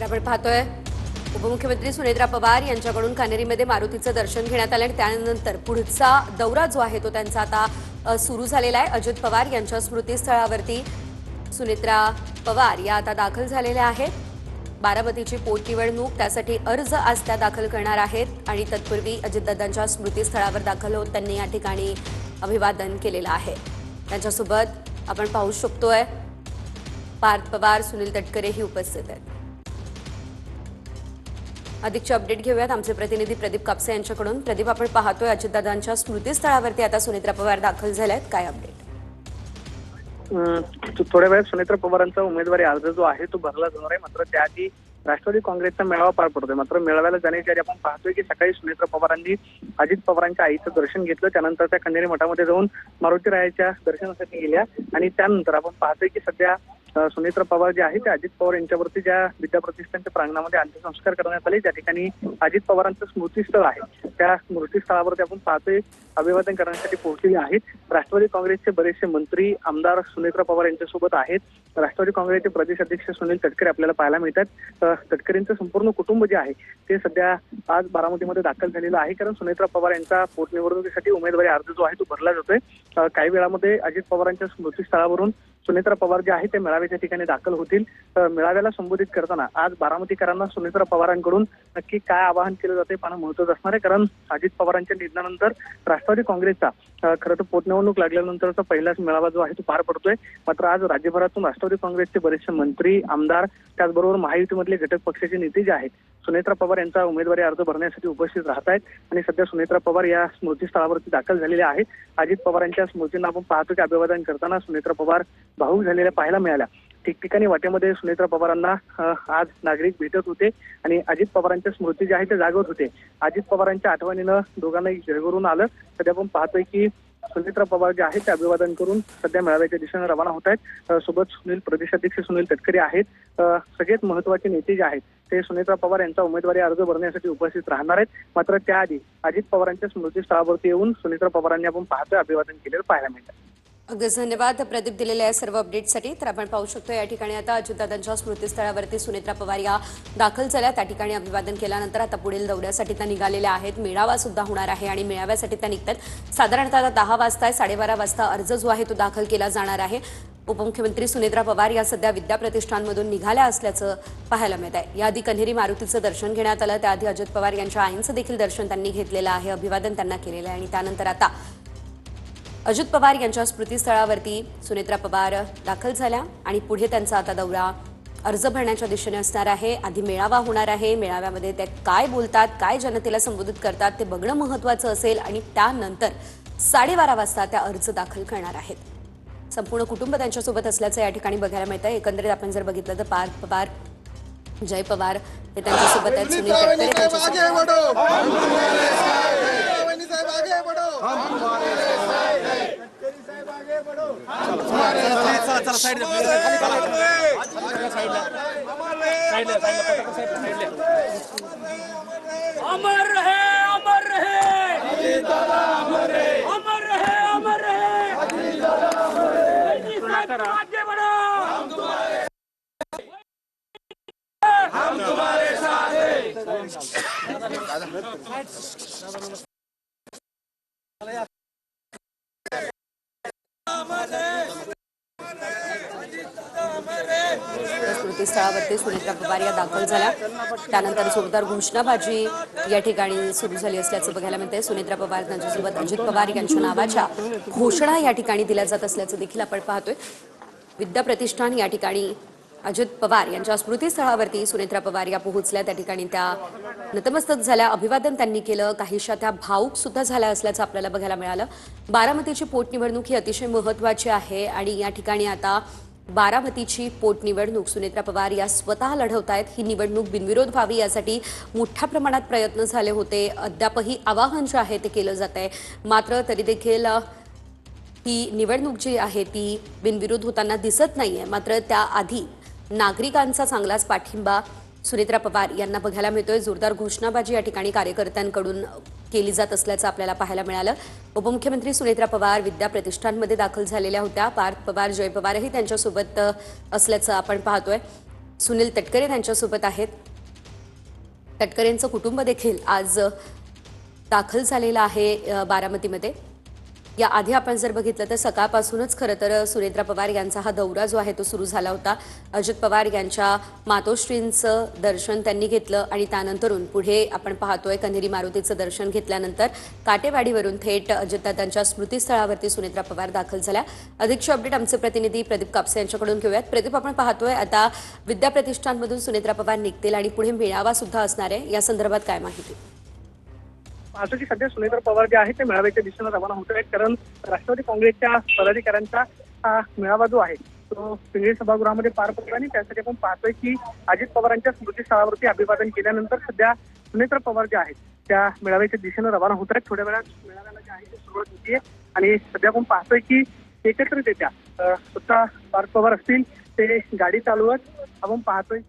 तर आपण पाहतोय उपमुख्यमंत्री सुनेत्रा पवार यांच्याकडून कानेरीमध्ये मारुतीचं दर्शन घेण्यात आलं आणि त्यानंतर पुढचा दौरा जो आहे तो त्यांचा आता सुरू झालेला आहे। अजित पवार यांच्या स्मृतीस्थळावरती सुनेत्रा पवार या आता दाखल झालेल्या आहेत। बारामतीची पोटनिवडणूक त्यासाठी अर्ज आज त्या दाखल करणार आहेत आणि तत्पूर्वी अजितदादांच्या स्मृतीस्थळावर दाखल होत त्यांनी या ठिकाणी अभिवादन केलेलं आहे। त्यांच्यासोबत आपण पाहू शकतोय पार्थ पवार, सुनील तटकरे ही उपस्थित आहेत। अधिकची अपडेट घेऊयात आमचे प्रतिनिधी प्रदीप कापसे यांच्याकडून। प्रदीप, आपण पाहतोय अजितदादांच्या स्मृतीस्थळावरती आता सुनेत्रा पवार दाखल झाल्या आहेत, काय अपडेट? थोड्या वेळात सुनेत्रा पवारांचा उमेदवारी अर्ज जो आहे तो भरला जाणार आहे। मात्र त्याआधी राष्ट्रवादी काँग्रेसचा मेळावा पार पडतोय। मात्र मेळाव्याला जाण्याच्या आधी आपण पाहतोय की सकाळी सुनेत्रा पवारांनी अजित पवारांच्या आईचं दर्शन घेतलं, त्यानंतर त्या खंडेरी मठामध्ये जाऊन मारुतीरायाच्या दर्शनासाठी गेल्या आणि त्यानंतर आपण पाहतोय की सध्या सुनेत्रा पवार जे आहे ते अजित पवार यांच्यावरती ज्या विद्याप्रतिष्ठानच्या प्रांगणामध्ये अंत्यसंस्कार करण्यात आले, त्या ठिकाणी अजित पवारांचं स्मृतीस्थळ आहे त्या स्मृतीस्थळावरती आपण पाहतोय अभिवादन करण्यासाठी पोहोचलेले आहेत। राष्ट्रवादी काँग्रेसचे बरेचसे मंत्री आमदार सुनेत्रा पवार यांच्यासोबत आहेत। राष्ट्रवादी काँग्रेसचे प्रदेश अध्यक्ष सुनील तटकरे आपल्याला पाहायला मिळतात। तटकरेंचं संपूर्ण कुटुंब जे आहे ते सध्या आज बारामतीमध्ये दाखल झालेलं आहे, कारण सुनेत्रा पवार यांचा पोटनिवडणुकीसाठी उमेदवारी अर्ज जो आहे तो भरला जातोय। काही वेळामध्ये अजित पवारांच्या स्मृतीस्थळावरून सुनेत्रा पवार जे आहे ते मेळाव्याच्या ठिकाणी दाखल होतील। मेळाव्याला संबोधित करताना आज बारामतीकरांना सुनेत्रा पवारांकडून नक्की काय आवाहन केलं जाते पाहणं महत्त्वाचं असणार आहे, कारण अजित पवारांच्या निधनानंतर राष्ट्रवादी काँग्रेसचा खरं तर पोटनिवडणूक लागल्यानंतरचा पहिलाच मेळावा जो आहे तो पार पडतोय। मात्र आज राज्यभरातून राष्ट्रवादी काँग्रेसचे बरेचसे मंत्री, आमदार, त्याचबरोबर महायुतीमधले घटक पक्षाचे नेते जे आहेत सुनेत्रा पवार यांचा उमेदवारी अर्ज भरण्यासाठी उपस्थित राहत आहेत आणि सध्या सुनेत्रा पवार या स्मृतीस्थळावरती दाखल झालेल्या आहेत। अजित पवारांच्या स्मृतींना आपण पाहतो की अभिवादन करताना सुनेत्रा पवार भावूक झालेल्या पाहायला मिळाल्या। ठिकठिकाणी वाटेमध्ये सुनेत्रा पवारांना आज नागरिक भेटत होते आणि अजित पवारांच्या स्मृती ज्या आहेत ते जागवत होते। अजित पवारांच्या आठवणीनं दोघांनाही जयभरून आलं। सध्या आपण पाहतोय की सुनेत्रा पवार जे आहेत ते अभिवादन करून सध्या मेळाव्याच्या दिशेने रवाना होत आहेत। सोबत प्रदेशाध्यक्ष सुनील तटकरे आहेत। सगळ्यात महत्त्वाचे नेते जे आहेत ते सुनेत्रा पवार यांचा उमेदवारी अर्ज भरण्यासाठी उपस्थित राहणार आहेत। मात्र त्याआधी अजित पवारांच्या स्मृतीस्थळावरती येऊन सुनेत्रा पवारांनी आपण पाहतोय अभिवादन केलेलं पाहायला मिळतं। अगदीच धन्यवाद प्रदीप दिलेल्या या सर्व अपडेटसाठी। तर आपण पाहू शकतो या ठिकाणी आता अजितदादांच्या स्मृतीस्थळावरती सुनेत्रा पवार या दाखल झाल्या, त्या ठिकाणी अभिवादन केल्यानंतर आता पुढील दौऱ्यासाठी त्या निघालेल्या आहेत। मेळावा सुद्धा होणार आहे आणि मेळाव्यासाठी त्या निघतात। साधारणतः 10 वाजता 12:30 वाजता अर्ज जो आहे तो दाखल केला जाणार आहे। उपमुख्यमंत्री सुनेत्रा पवार या सध्या विद्याप्रतिष्ठानमधून निघाल्या असल्याचं पाहायला मिळत आहे। याआधी कन्हेरी मारुतीचं दर्शन घेण्यात आलं, त्याआधी अजित पवार यांच्या आईंचं देखील दर्शन त्यांनी घेतलेलं आहे, अभिवादन त्यांना केलेलं आहे आणि त्यानंतर आता अजित पवार यांच्या स्मृतीस्थळावरती सुनेत्रा पवार दाखल झाल्या आणि पुढे त्यांचा आता दौरा अर्ज भरण्याच्या दिशेने असणार आहे। आधी मेळावा होणार आहे, मेळाव्यामध्ये ते काय बोलतात, काय जनतेला संबोधित करतात ते बघणं महत्त्वाचं असेल आणि त्यानंतर 12:30 वाजता त्या अर्ज दाखल करणार आहेत। संपूर्ण कुटुंब त्यांच्यासोबत असल्याचं या ठिकाणी बघायला मिळतं। एकंदरीत आपण जर बघितलं तर पार्थ पवार, जय पवार हे त्यांच्यासोबत आहेत, सुनील तटकरे त्यांच्यासोबत अमर रहे, अमर रहे, अमर रहे, अमर रहे, अमर रहे, आगे बढ़ो, हम तुम्हारे साथ स्मृतीस्थळावरती सुनेत्रा पवार या दाखल झाल्या, त्यानंतर जोरदार घोषणाबाजी या ठिकाणी सुरू झाली असल्याचं बघायला मिळतंय। सुनेत्रा पवार त्यांच्यासोबत अजित पवार यांच्या नावाच्या घोषणा या ठिकाणी दिल्या जात असल्याचं देखील आपण पाहतोय। विद्याप्रतिष्ठान या ठिकाणी अजित पवार यांच्या स्मृतीस्थळावरती सुनेत्रा पवार या पोहोचल्या, त्या ठिकाणी त्या नतमस्तक झाल्या, अभिवादन त्यांनी केलं, काहीशा त्या भावूक सुद्धा झाल्या असल्याचं आपल्याला बघायला मिळालं। बारामतीची पोटनिवडणूक ही अतिशय महत्त्वाची आहे आणि या ठिकाणी आता बारामतीची पोटनिवडणूक सुनेत्रा पवार या स्वतः लढवत आहेत। ही निवडणूक बिनविरोध व्हावी यासाठी मोठ्या प्रमाणात प्रयत्न झाले होते, अद्यापही आवाहन जे आहे ते केलं जात आहे। मात्र तरी देखील ही निवडणूक जी आहे ती बिनविरोध होताना दिसत नाहीये। मात्र त्याआधी नागरिकांचा चांगलाच पाठिंबा सुनेत्रा पवार यांना बघायला मिळतोय। जोरदार घोषणाबाजी या ठिकाणी कार्यकर्त्यांकडून केली जात असल्याचं आपल्याला पाहायला मिळालं। उपमुख्यमंत्री सुनेत्रा पवार विद्याप्रतिष्ठानमध्ये दाखल झालेल्या होत्या। पार्थ पवार, जय पवारही त्यांच्यासोबत असल्याचं आपण पाहतोय। सुनील तटकरे त्यांच्यासोबत आहेत. तटकरेंचं कुटुंब देखील आज दाखल झालेलं आहे बारामतीमध्ये. याआधी आपण जर बघितलं तर सकाळपासूनच खरं तर सुनेत्रा पवार यांचा हा दौरा जो आहे तो सुरू झाला होता. अजित पवार यांच्या मातोश्रींचं दर्शन त्यांनी घेतलं आणि त्यानंतरून पुढे आपण पाहतोय कन्हेरी मारुतीचं दर्शन घेतल्यानंतर काटेवाडीवरून थेट अजितदादांच्या स्मृतीस्थळावरती सुनेत्रा पवार दाखल झाल्या. अधिकची अपडेट आमचे प्रतिनिधी प्रदीप कापसे यांच्याकडून घेऊयात. प्रदीप, आपण पाहतोय आता विद्याप्रतिष्ठानमधून सुनेत्रा पवार निघतील आणि पुढे मेळावा सुद्धा असणार आहे, या संदर्भात काय माहिती? पाहतो की सध्या सुनेत्रा पवार जे आहे ते मेळाव्याच्या दिशेनं रवाना होत आहेत, कारण राष्ट्रवादी काँग्रेसच्या पदाधिकाऱ्यांचा हा मेळावा जो आहे तो पिंगळी सभागृहामध्ये पार पडला आणि त्यासाठी आपण पाहतोय की अजित पवारांच्या स्मृतीस्थळावरती अभिवादन केल्यानंतर सध्या सुनेत्रा पवार ज्या आहेत त्या मेळाव्याच्या दिशेनं रवाना होत आहेत. थोड्या वेळात मेळाव्याला जे आहे ते सुरुवात होतीये आणि सध्या आपण पाहतोय की एकत्रितरित्या स्वतः पार्थ पवार असतील ते गाडी चालवत आपण पाहतोय